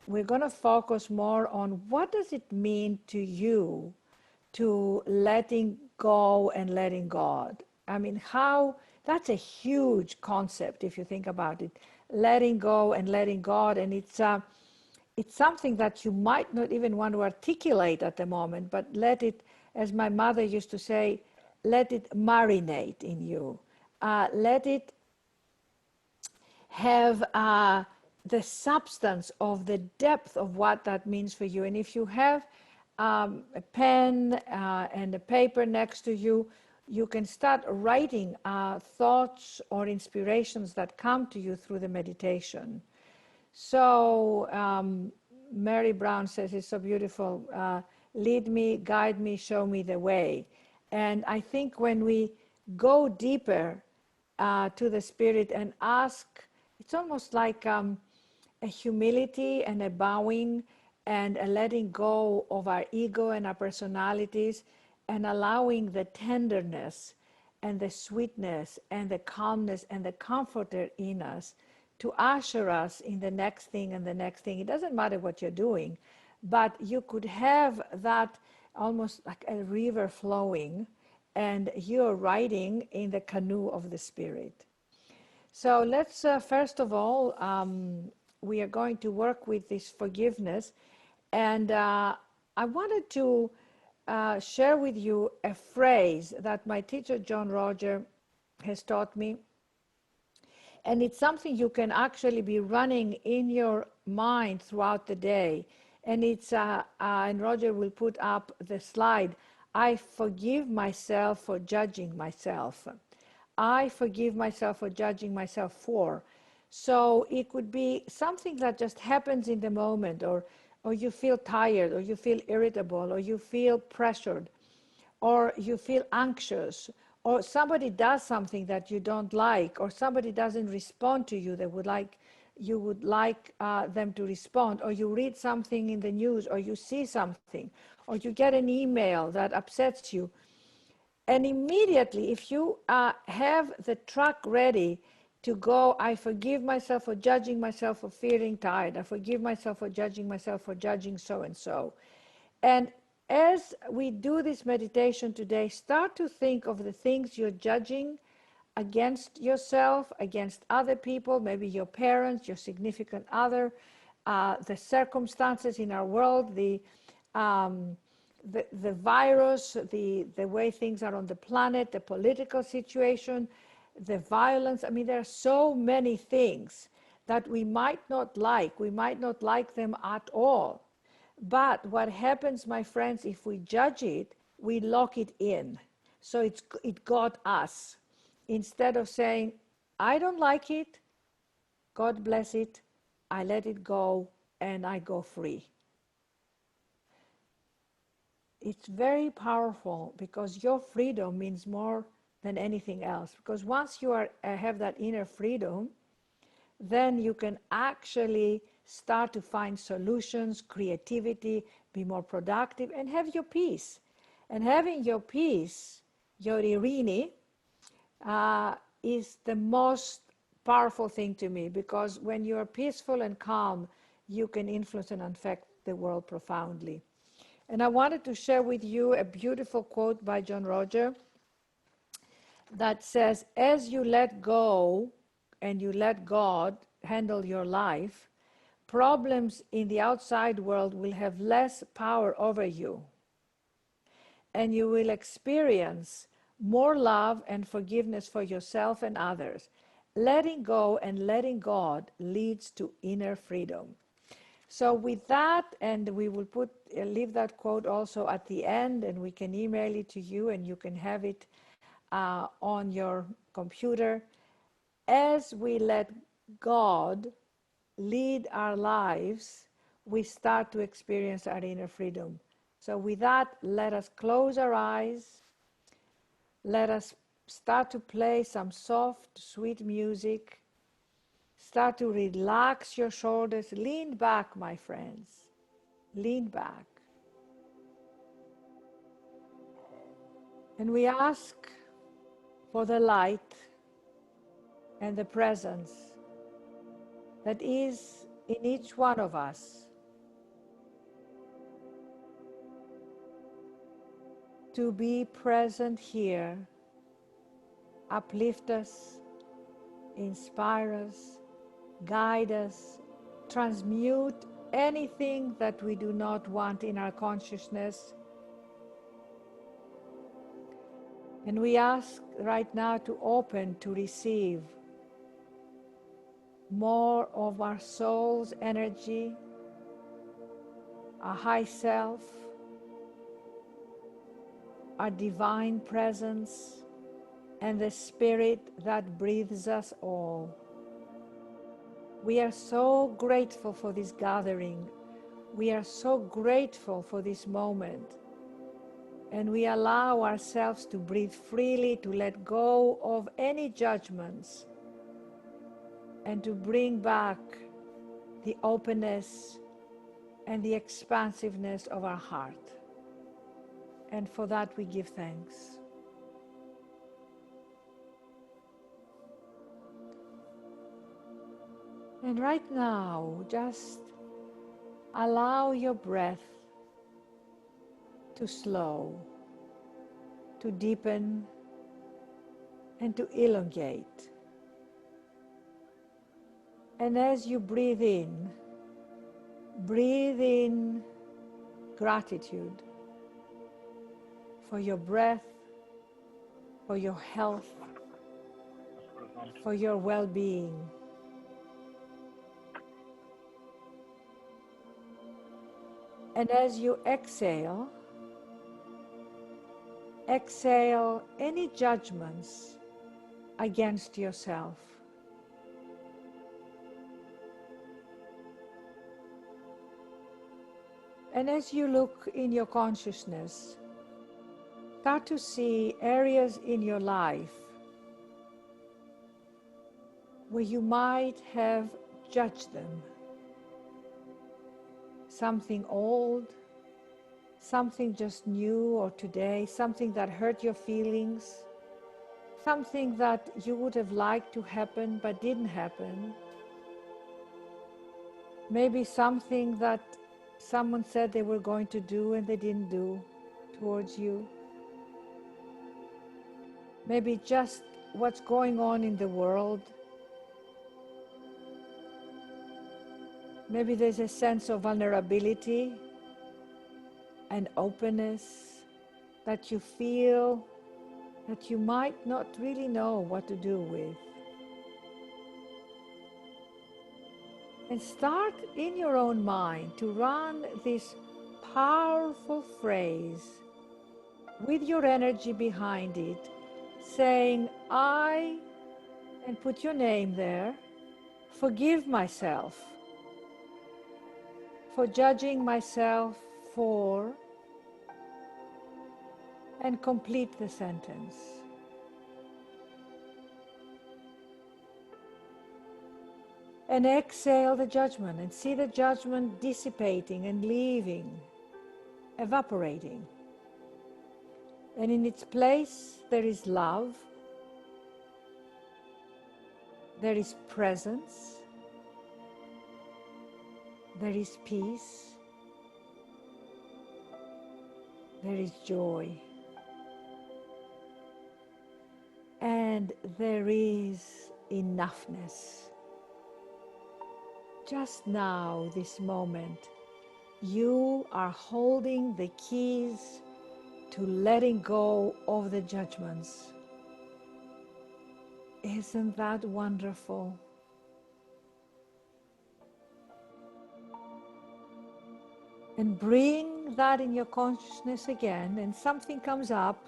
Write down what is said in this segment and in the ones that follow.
we're going to focus more on what does it mean to you to letting go and letting God. I mean, how that's a huge concept if you think about it. Letting go and letting God, and it's something that you might not even want to articulate at the moment, but let it, as my mother used to say, let it marinate in you. Let it have the substance of the depth of what that means for you. And if you have a pen and a paper next to you, you can start writing thoughts or inspirations that come to you through the meditation. So Mary Brown says, it's so beautiful, lead me, guide me, show me the way. And I think when we go deeper to the Spirit and ask, it's almost like a humility and a bowing and a letting go of our ego and our personalities and allowing the tenderness and the sweetness and the calmness and the comforter in us to usher us in the next thing and the next thing. It doesn't matter what you're doing, but you could have that almost like a river flowing and you're riding in the canoe of the Spirit. So let's first of all, we are going to work with this forgiveness. And I wanted to share with you a phrase that my teacher, John Roger, has taught me. And it's something you can actually be running in your mind throughout the day. And it's, and Roger will put up the slide, I forgive myself for judging myself. I forgive myself for judging myself for. So it could be something that just happens in the moment, or you feel tired, or you feel irritable, or you feel pressured, or you feel anxious, or somebody does something that you don't like, or somebody doesn't respond to you that you would like them to respond, or you read something in the news, or you see something, or you get an email that upsets you. And immediately, if you have the truck ready to go, I forgive myself for judging myself for feeling tired. I forgive myself for judging myself for judging so-and-so. And as we do this meditation today, start to think of the things you're judging against yourself, against other people, maybe your parents, your significant other, the circumstances in our world, the virus, the way things are on the planet, the political situation, the violence. I mean, there are so many things that we might not like. We might not like them at all. But what happens, my friends, if we judge it, we lock it in. So it got us. Instead of saying, I don't like it, God bless it, I let it go, and I go free. It's very powerful because your freedom means more than anything else. Because once you have that inner freedom, then you can actually start to find solutions, creativity, be more productive, and have your peace. And having your peace, your Irini, is the most powerful thing to me, because when you are peaceful and calm, you can influence and affect the world profoundly. And I wanted to share with you a beautiful quote by John Roger that says, as you let go and you let God handle your life, problems in the outside world will have less power over you. And you will experience more love and forgiveness for yourself and others. Letting go and letting God leads to inner freedom. So with that, and we will leave that quote also at the end, and we can email it to you, and you can have it on your computer. As we let God lead our lives, we start to experience our inner freedom. So with that, let us close our eyes. Let us start to play some soft, sweet music. Start to relax your shoulders. Lean back, my friends. Lean back. And we ask for the light and the presence that is in each one of us to be present here, uplift us, inspire us, guide us, transmute anything that we do not want in our consciousness. And we ask right now to open to receive more of our soul's energy, our high self, our divine presence, and the spirit that breathes us all. We are so grateful for this gathering. We are so grateful for this moment. And we allow ourselves to breathe freely, to let go of any judgments, and to bring back the openness and the expansiveness of our heart. And for that we give thanks. And right now, just allow your breath to slow, to deepen, and to elongate. And as you breathe in gratitude for your breath, for your health, for your well-being. And as you exhale, exhale any judgments against yourself. And as you look in your consciousness, start to see areas in your life where you might have judged them. Something old, something just new or today, something that hurt your feelings, something that you would have liked to happen but didn't happen. Maybe something that someone said they were going to do and they didn't do towards you. Maybe just what's going on in the world. Maybe there's a sense of vulnerability and openness that you feel that you might not really know what to do with. And start in your own mind to run this powerful phrase with your energy behind it, saying, I, and put your name there, forgive myself for judging myself for, and complete the sentence. And exhale the judgment and see the judgment dissipating and leaving, evaporating. And in its place, there is love, there is presence, there is peace, there is joy, and there is enoughness. Just now, this moment, you are holding the keys to letting go of the judgments. Isn't that wonderful? And bring that in your consciousness again, and something comes up,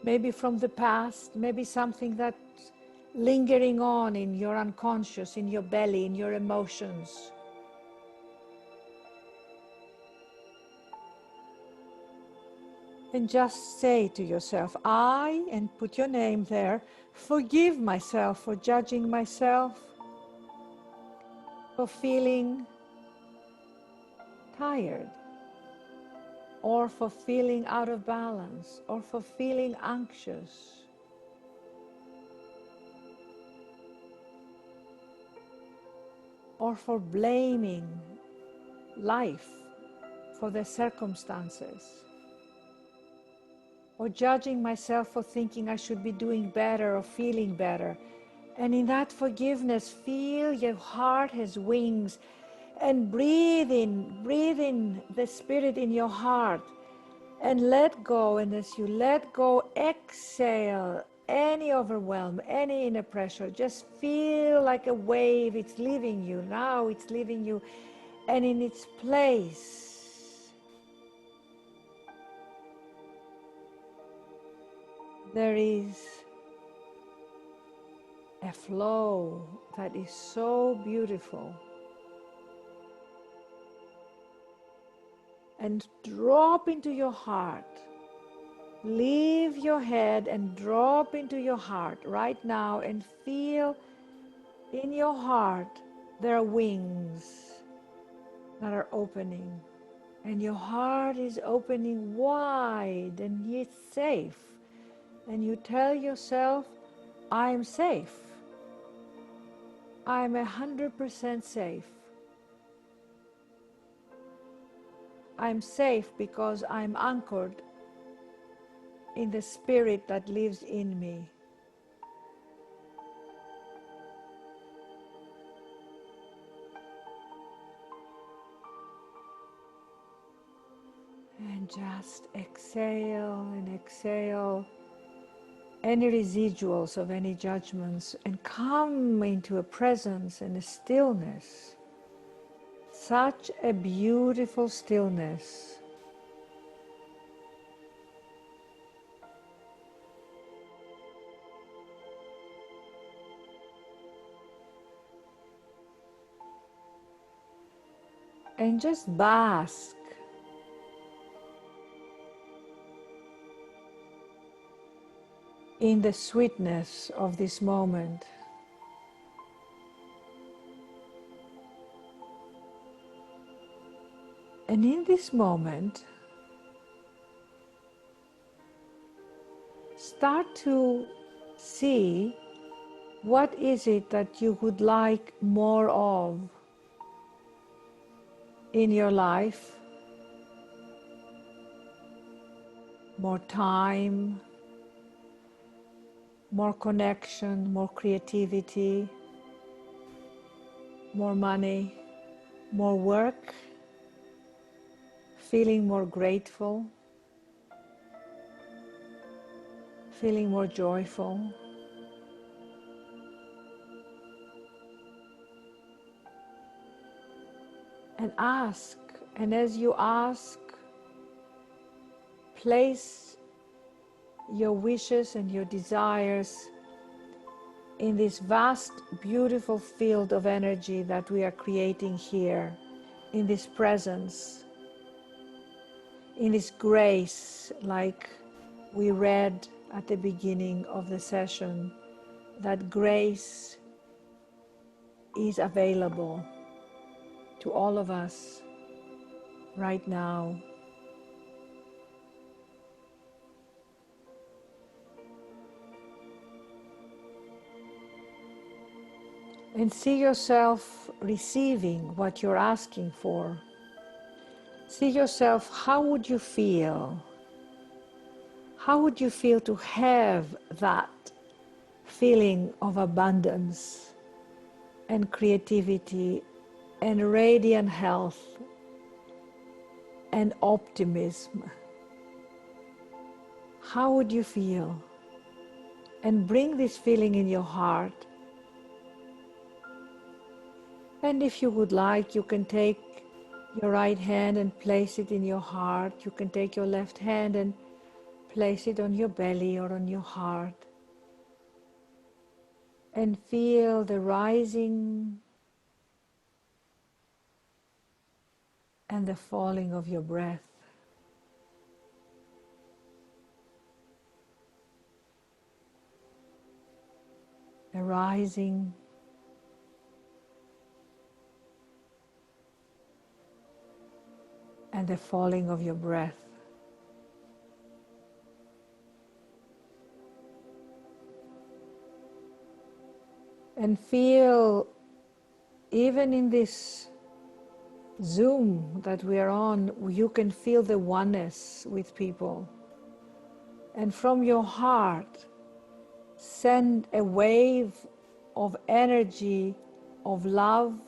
maybe from the past, maybe something that's lingering on in your unconscious, in your belly, in your emotions. And just say to yourself, I, and put your name there, forgive myself for judging myself, for feeling tired, or for feeling out of balance, or for feeling anxious. Or for blaming life for the circumstances. or judging myself for thinking I should be doing better or feeling better. And in that forgiveness, feel your heart has wings, and breathe in the Spirit in your heart and let go. And as you let go, exhale any overwhelm, any inner pressure. Just feel like a wave, it's leaving you. Now it's leaving you, and in its place, there is a flow that is so beautiful. And drop into your heart. Leave your head and drop into your heart right now and feel in your heart there are wings that are opening. And your heart is opening wide and it's safe. And you tell yourself, I'm safe. I'm 100% safe. I'm safe because I'm anchored in the Spirit that lives in me. And just exhale and exhale any residuals of any judgments and come into a presence and a stillness. Such a beautiful stillness. And just bask in the sweetness of this moment. And in this moment, start to see what is it that you would like more of in your life. More time, more connection, more creativity, more money, more work, feeling more grateful, feeling more joyful. And ask, and as you ask, place your wishes and your desires in this vast, beautiful field of energy that we are creating here, in this presence, in this grace, like we read at the beginning of the session, that grace is available to all of us right now. And see yourself receiving what you're asking for. See yourself, how would you feel? How would you feel to have that feeling of abundance and creativity and radiant health and optimism? How would you feel? And bring this feeling in your heart. And if you would like, you can take your right hand and place it in your heart. You can take your left hand and place it on your belly or on your heart. And feel the rising and the falling of your breath. The rising and the falling of your breath. And feel, even in this Zoom that we are on, you can feel the oneness with people. And from your heart, send a wave of energy, of love,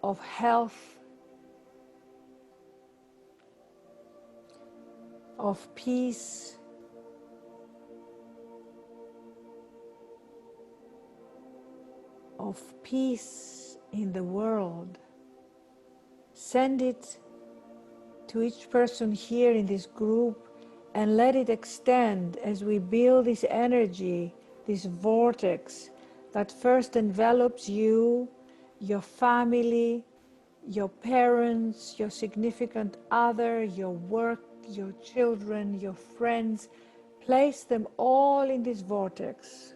of health, of peace, of peace in the world. Send it to each person here in this group and let it extend as we build this energy, this vortex that first envelops you, your family, your parents, your significant other, your work, your children, your friends. Place them all in this vortex.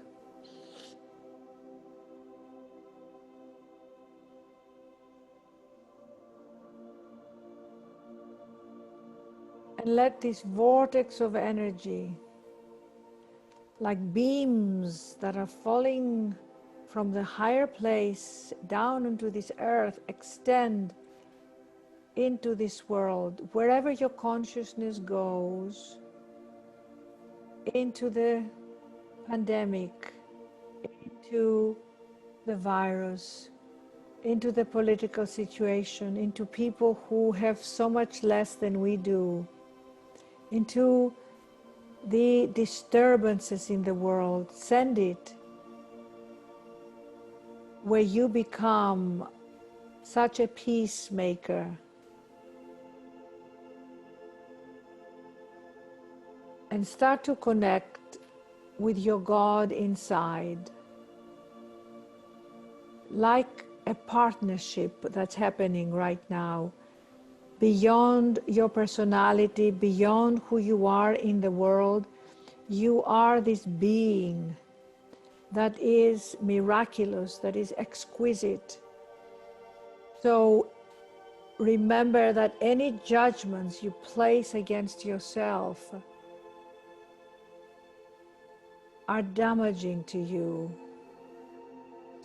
And let this vortex of energy, like beams that are falling from the higher place down into this earth, extend into this world, wherever your consciousness goes, into the pandemic, into the virus, into the political situation, into people who have so much less than we do, into the disturbances in the world. Send it where you become such a peacemaker. And start to connect with your God inside, like a partnership that's happening right now, beyond your personality, beyond who you are in the world. You are this being that is miraculous, that is exquisite. So remember that any judgments you place against yourself are damaging to you.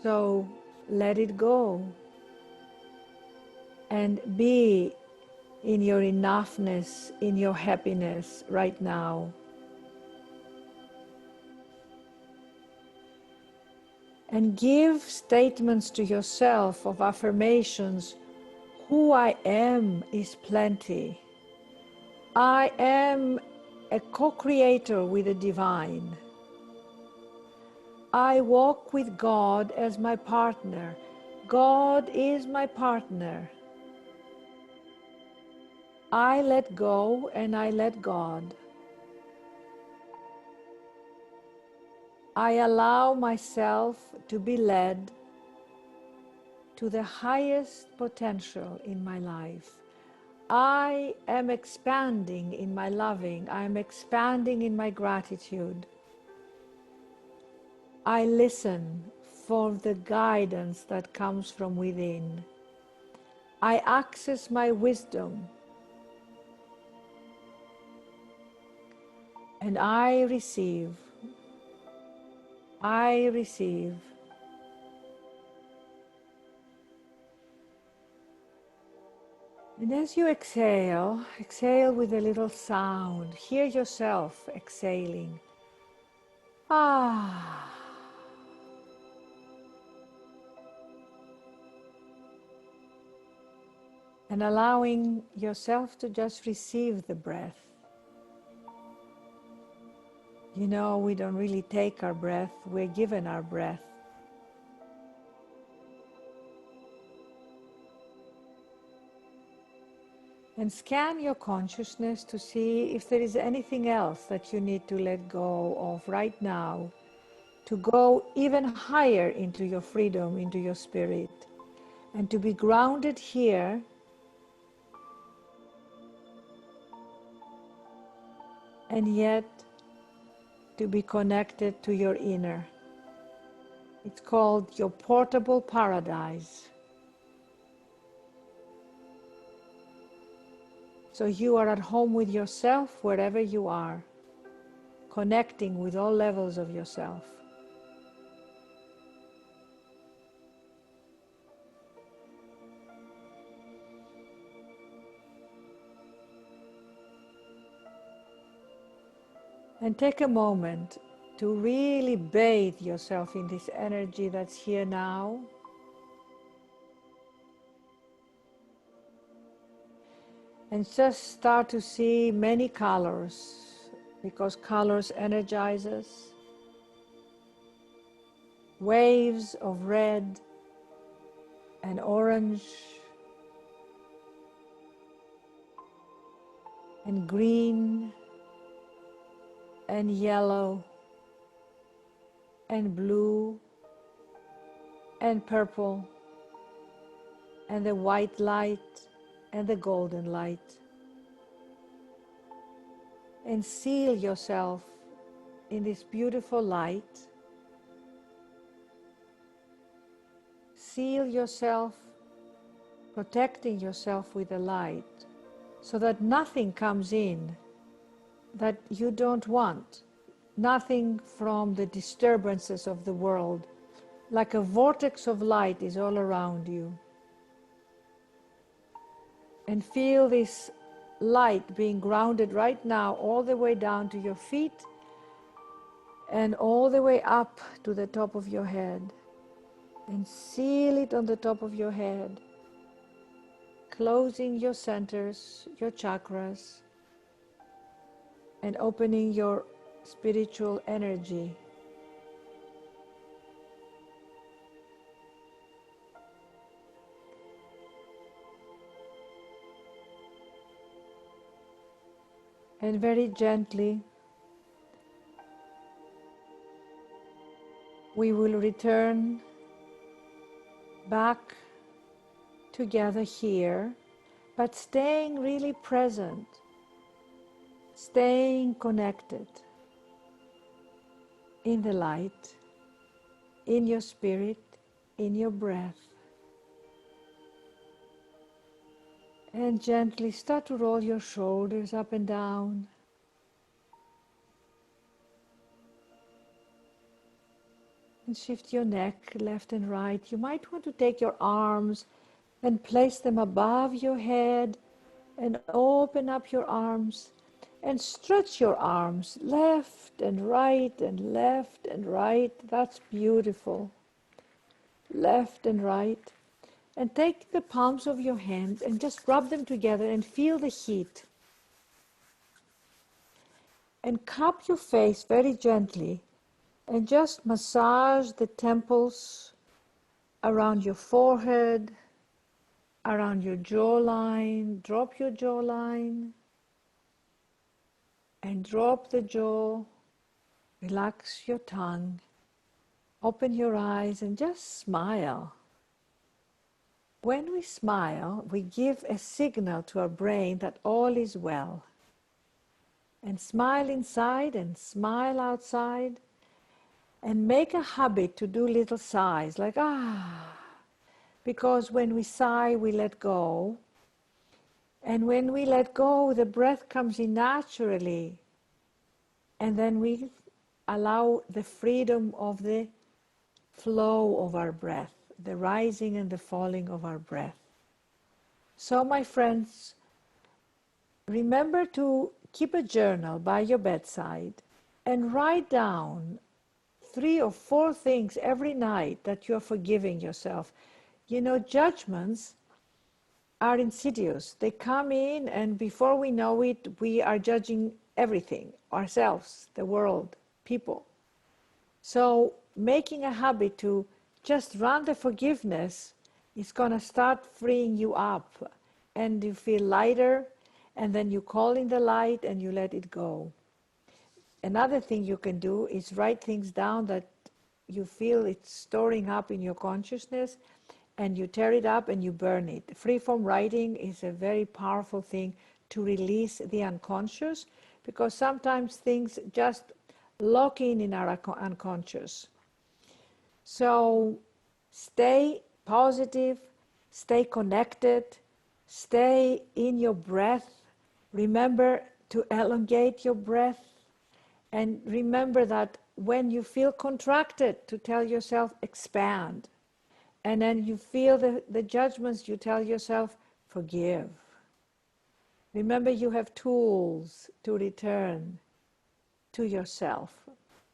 So let it go and be in your enoughness, in your happiness right now. And give statements to yourself of affirmations. Who I am is plenty. I am a co-creator with the divine. I walk with God as my partner. God is my partner. I let go and I let God. I allow myself to be led to the highest potential in my life. I am expanding in my loving. I am expanding in my gratitude. I listen for the guidance that comes from within. I access my wisdom. And I receive. I receive. And as you exhale, exhale with a little sound. Hear yourself exhaling. Ah. And allowing yourself to just receive the breath. You know, we don't really take our breath, we're given our breath. And scan your consciousness to see if there is anything else that you need to let go of right now, to go even higher into your freedom, into your spirit, and to be grounded here and yet to be connected to your inner. It's called your portable paradise. So you are at home with yourself wherever you are, connecting with all levels of yourself. And take a moment to really bathe yourself in this energy that's here now. And just start to see many colors, because colors energize us. Waves of red and orange and green and yellow and blue and purple and the white light and the golden light. And seal yourself in this beautiful light. Seal yourself, protecting yourself with the light, so that nothing comes in that you don't want. Nothing from the disturbances of the world. Like a vortex of light is all around you. And feel this light being grounded right now all the way down to your feet and all the way up to the top of your head. And seal it on the top of your head, closing your centers, your chakras, and opening your spiritual energy. And very gently, we will return back together here, but staying really present, staying connected in the light, in your spirit, in your breath. And gently start to roll your shoulders up and down. And shift your neck left and right. You might want to take your arms and place them above your head and open up your arms and stretch your arms left and right and left and right. That's beautiful. Left and right. And take the palms of your hands and just rub them together and feel the heat. And cup your face very gently and just massage the temples around your forehead, around your jawline. Drop your jawline and drop the jaw. Relax your tongue. Open your eyes and just smile. When we smile, we give a signal to our brain that all is well. And smile inside and smile outside. And make a habit to do little sighs, like because when we sigh, we let go. And when we let go, the breath comes in naturally. And then we allow the freedom of the flow of our breath, the rising and the falling of our breath. So, my friends, remember to keep a journal by your bedside and write down 3 or 4 things every night that you're forgiving yourself. You know, judgments are insidious. They come in, and before we know it, we are judging everything, ourselves, the world, people. So making a habit to just run the forgiveness is going to start freeing you up, and you feel lighter, and then you call in the light and you let it go. Another thing you can do is write things down that you feel it's storing up in your consciousness, and you tear it up and you burn it. Free-form writing is a very powerful thing to release the unconscious, because sometimes things just lock in our unconscious. So stay positive, stay connected, stay in your breath. Remember to elongate your breath. And remember that when you feel contracted, to tell yourself, expand. And then you feel the judgments, you tell yourself, forgive. Remember, you have tools to return to yourself.